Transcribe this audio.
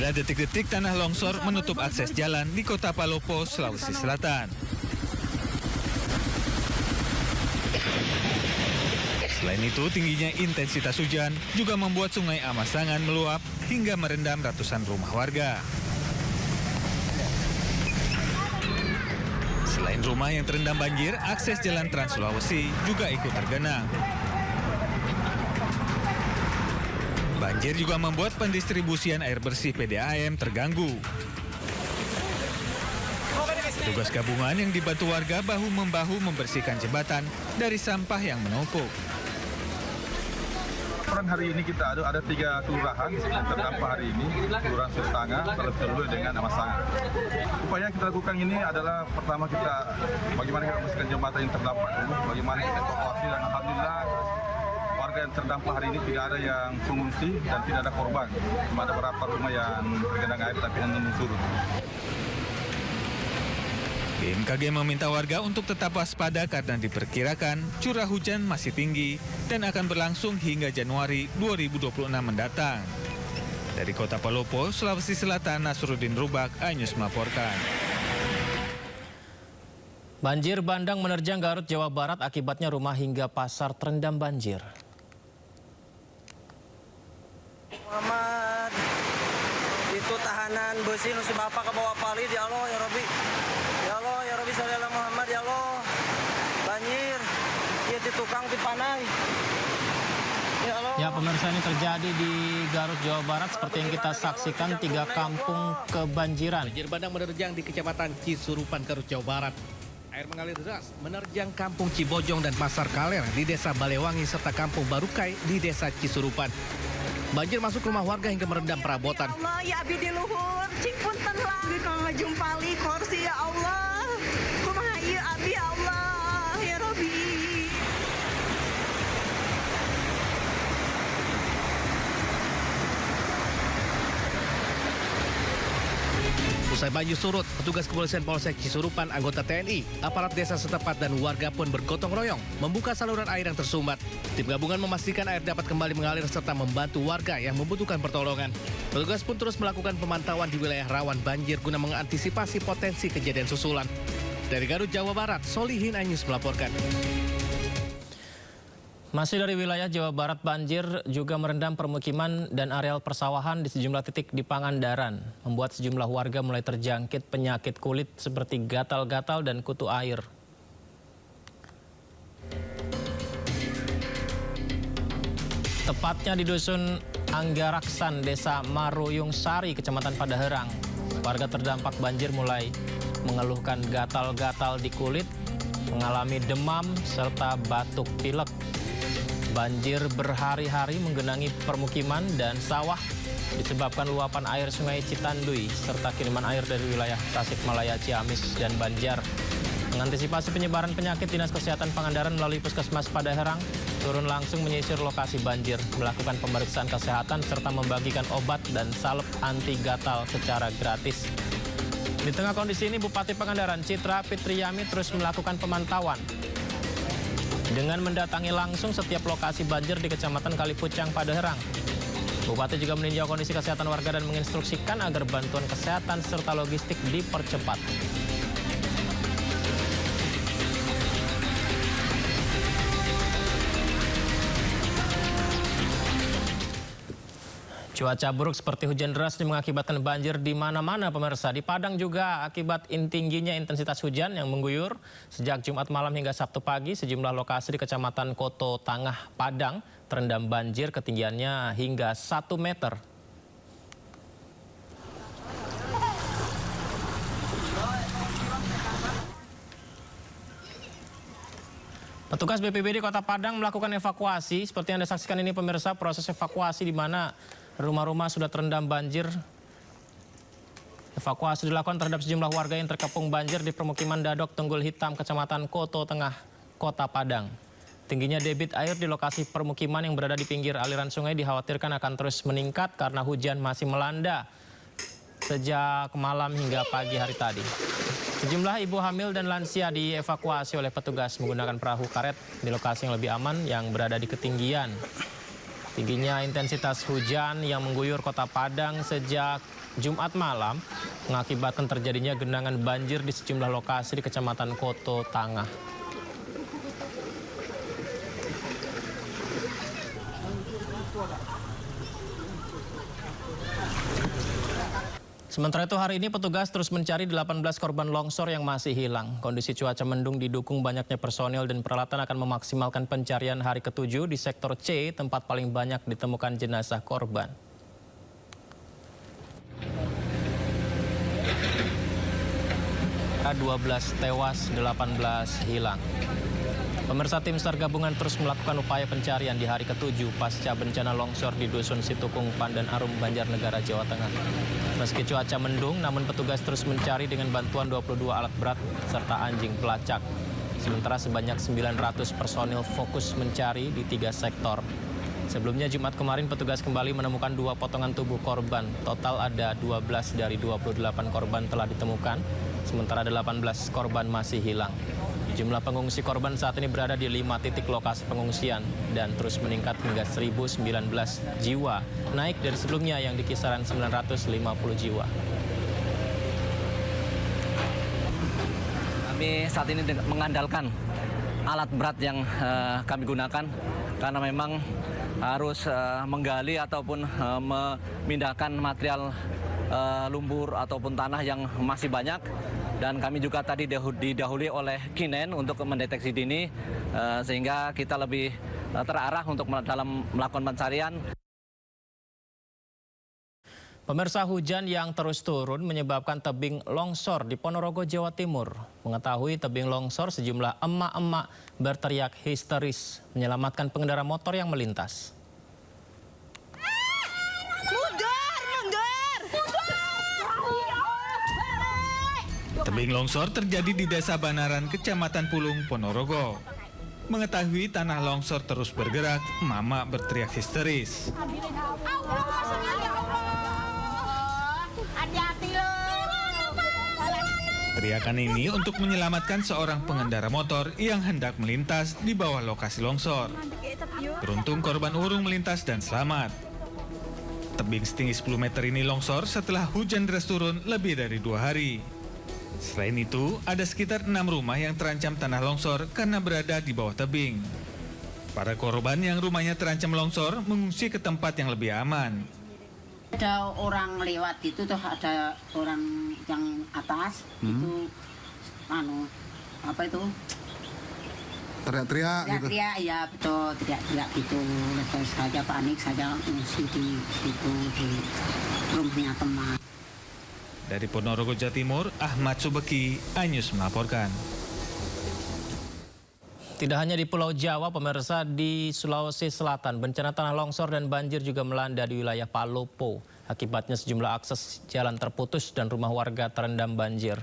Inilah detik-detik tanah longsor menutup akses jalan di Kota Palopo, Sulawesi Selatan. Selain itu, tingginya intensitas hujan juga membuat Sungai Amasangan meluap hingga merendam ratusan rumah warga. Selain rumah yang terendam banjir, akses jalan Trans Sulawesi juga ikut tergenang. Banjir juga membuat pendistribusian air bersih PDAM terganggu. Petugas gabungan yang dibantu warga bahu-membahu membersihkan jembatan dari sampah yang menumpuk. Laporan hari ini kita ada 3 kelurahan yang terdampak hari ini, Kelurahan Sustanga, terlebih dengan Amasangan. Upaya yang kita lakukan ini adalah pertama bagaimana kita membersihkan jembatan yang terdampak dulu, bagaimana kita evakuasi, dan alhamdulillah warga yang terdampak hari ini tidak ada yang pengungsi dan tidak ada korban. Cuma ada beberapa rumah yang tergenang air tapi yang surut. BMKG meminta warga untuk tetap waspada karena diperkirakan curah hujan masih tinggi dan akan berlangsung hingga Januari 2026 mendatang. Dari Kota Palopo, Sulawesi Selatan, Nasruddin Rubak, iNews melaporkan. Banjir bandang menerjang Garut, Jawa Barat, akibatnya rumah hingga pasar terendam banjir. Muhammad, itu tahanan besi nusi bapak ke bawah pali, ya Allah ya Robi. Ya Allah ya Robi sallallahu Muhammad, ya Allah. Banjir, ya di tukang di panai. Ya Allah. Ya, pemirsa, ini terjadi di Garut, Jawa Barat. Seperti yang kita saksikan, 3 kampung kebanjiran. Banjir bandang menerjang di Kecamatan Cisurupan, Garut, Jawa Barat. Air mengalir deras menerjang Kampung Cibojong dan Pasar Kaler di Desa Balewangi serta Kampung Barukai di Desa Cisurupan. Banjir masuk rumah warga hingga merendam perabotan. Ya Allah, ya abdi di luhur, cing punten lah. Kalau jumpali kursi, ya Allah. Kumaha ieu abdi, ya Allah, ya Robi. Usai banjir surut, petugas kepolisian Polsek Cisurupan, anggota TNI, aparat desa setempat dan warga pun bergotong royong membuka saluran air yang tersumbat. Tim gabungan memastikan air dapat kembali mengalir serta membantu warga yang membutuhkan pertolongan. Petugas pun terus melakukan pemantauan di wilayah rawan banjir guna mengantisipasi potensi kejadian susulan. Dari Garut, Jawa Barat, Solihin, iNews melaporkan. Masih dari wilayah Jawa Barat, banjir juga merendam permukiman dan areal persawahan di sejumlah titik di Pangandaran, membuat sejumlah warga mulai terjangkit penyakit kulit seperti gatal-gatal dan kutu air. Tepatnya di Dusun Anggaraksan, Desa Maruyung Sari, Kecamatan Padaherang. Warga terdampak banjir mulai mengeluhkan gatal-gatal di kulit, mengalami demam, serta batuk pilek. Banjir berhari-hari menggenangi permukiman dan sawah disebabkan luapan air Sungai Citandui serta kiriman air dari wilayah Tasikmalaya, Ciamis, dan Banjar. Mengantisipasi penyebaran penyakit, Dinas Kesehatan Pangandaran melalui Puskesmas Padaherang turun langsung menyisir lokasi banjir, melakukan pemeriksaan kesehatan serta membagikan obat dan salep anti gatal secara gratis. Di tengah kondisi ini, Bupati Pangandaran Citra Fitriyami terus melakukan pemantauan dengan mendatangi langsung setiap lokasi banjir di Kecamatan Kalipucang, Padaherang. Bupati juga meninjau kondisi kesehatan warga dan menginstruksikan agar bantuan kesehatan serta logistik dipercepat. Cuaca buruk seperti hujan deras ini mengakibatkan banjir di mana-mana, pemirsa. Di Padang juga akibat tingginya intensitas hujan yang mengguyur sejak Jumat malam hingga Sabtu pagi. Sejumlah lokasi di Kecamatan Koto Tangah, Padang terendam banjir ketinggiannya hingga 1 meter. Petugas BPBD Kota Padang melakukan evakuasi. Seperti yang Anda saksikan ini, pemirsa, proses evakuasi di mana rumah-rumah sudah terendam banjir. Evakuasi dilakukan terhadap sejumlah warga yang terkepung banjir di permukiman Dadok Tunggul Hitam, Kecamatan Koto Tengah, Kota Padang. Tingginya debit air di lokasi permukiman yang berada di pinggir aliran sungai dikhawatirkan akan terus meningkat karena hujan masih melanda sejak malam hingga pagi hari tadi. Sejumlah ibu hamil dan lansia dievakuasi oleh petugas menggunakan perahu karet di lokasi yang lebih aman yang berada di ketinggian Tingginya intensitas hujan yang mengguyur kota Padang sejak Jumat malam mengakibatkan terjadinya genangan banjir di sejumlah lokasi di Kecamatan Koto Tangah. Sementara itu hari ini petugas terus mencari 18 korban longsor yang masih hilang. Kondisi cuaca mendung didukung banyaknya personil dan peralatan akan memaksimalkan pencarian hari ke-7 di sektor C, tempat paling banyak ditemukan jenazah korban. Ada 12 tewas, 18 hilang. Pemirsa, tim SAR gabungan terus melakukan upaya pencarian di hari ke-7 pasca bencana longsor di Dusun Situkung, Pandan Arum, Banjarnegara, Jawa Tengah. Meski cuaca mendung, namun petugas terus mencari dengan bantuan 22 alat berat serta anjing pelacak. Sementara sebanyak 900 personil fokus mencari di 3 sektor. Sebelumnya Jumat kemarin petugas kembali menemukan 2 potongan tubuh korban. Total ada 12 dari 28 korban telah ditemukan, sementara 18 korban masih hilang. Jumlah pengungsi korban saat ini berada di 5 titik lokasi pengungsian dan terus meningkat hingga 1.019 jiwa, naik dari sebelumnya yang di kisaran 950 jiwa. Kami saat ini mengandalkan alat berat yang kami gunakan karena memang harus menggali ataupun memindahkan material lumpur ataupun tanah yang masih banyak. Dan kami juga tadi didahului oleh Kinen untuk mendeteksi dini sehingga kita lebih terarah untuk dalam melakukan pencarian. Pemirsa, hujan yang terus turun menyebabkan tebing longsor di Ponorogo, Jawa Timur. Mengetahui tebing longsor, sejumlah emak-emak berteriak histeris menyelamatkan pengendara motor yang melintas. Tebing longsor terjadi di Desa Banaran, Kecamatan Pulung, Ponorogo. Mengetahui tanah longsor terus bergerak, emak-emak berteriak histeris. Teriakan ini untuk menyelamatkan seorang pengendara motor yang hendak melintas di bawah lokasi longsor. Beruntung korban urung melintas dan selamat. Tebing setinggi 10 meter ini longsor setelah hujan deras turun lebih dari 2 hari. Selain itu, ada sekitar 6 rumah yang terancam tanah longsor karena berada di bawah tebing. Para korban yang rumahnya terancam longsor mengungsi ke tempat yang lebih aman. Ada orang lewat itu tuh, ada orang yang atas itu teriak-teriak gitu. Teriak, ya betul, teriak-teriak gitu. Terus saja panik, saja mengungsi di situ di rumahnya teman. Dari Ponorogo, Jawa Timur, Ahmad Subeki, iNews melaporkan. Tidak hanya di Pulau Jawa, pemirsa, di Sulawesi Selatan, bencana tanah longsor dan banjir juga melanda di wilayah Palopo. Akibatnya sejumlah akses jalan terputus dan rumah warga terendam banjir.